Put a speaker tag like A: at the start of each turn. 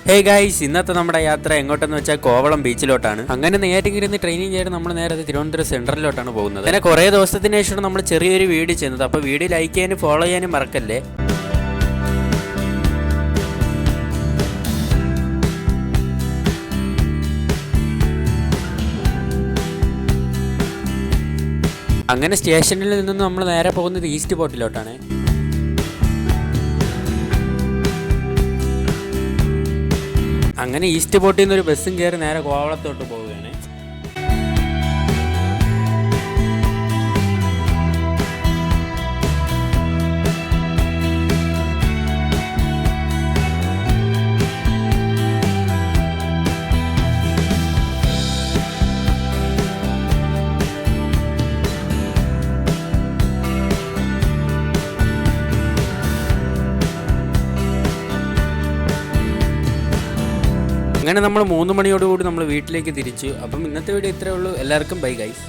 A: Hey guys, ഇന്നത്തെ നമ്മുടെ യാത്ര എങ്ങോട്ടെന്ന് വെച്ചാൽ കോവളം ബീച്ചിലോട്ടാണ്. അങ്ങനെ നേരെ ട്രെയിനിങ് ചെയ്ത് നമ്മൾ നേരെ തിരുവനന്തപുരം സെൻട്രലിലോട്ടാണ് പോകുന്നത്. അങ്ങനെ കുറേ ദിവസത്തിന് ശേഷമാണ് നമ്മൾ ചെറിയൊരു വീഡിയോ ചെയ്യുന്നത്. അപ്പോൾ വീഡിയോ ലൈക്ക് ചെയ്യാനും ഫോളോ ചെയ്യാനും മറക്കല്ലേ. അങ്ങനെ സ്റ്റേഷനിൽ നിന്ന് നമ്മൾ നേരെ പോകുന്നത് ഈസ്റ്റ് പോർട്ടിലോട്ടാണ്. അങ്ങനെ ഈസ്റ്റ് പോർട്ടിൽ നിന്ന് ഒരു ബസ്സും കയറി നേരെ കോവളത്തോട്ട് പോവുകയാണ്. അങ്ങനെ നമ്മൾ 3 മണിയോടുകൂടി നമ്മൾ വീട്ടിലേക്ക് തിരിച്ചു. അപ്പം ഇന്നത്തെ വീഡിയോ ഇത്രയേ ഉള്ളൂ. എല്ലാവർക്കും ബൈ ഗൈസ്.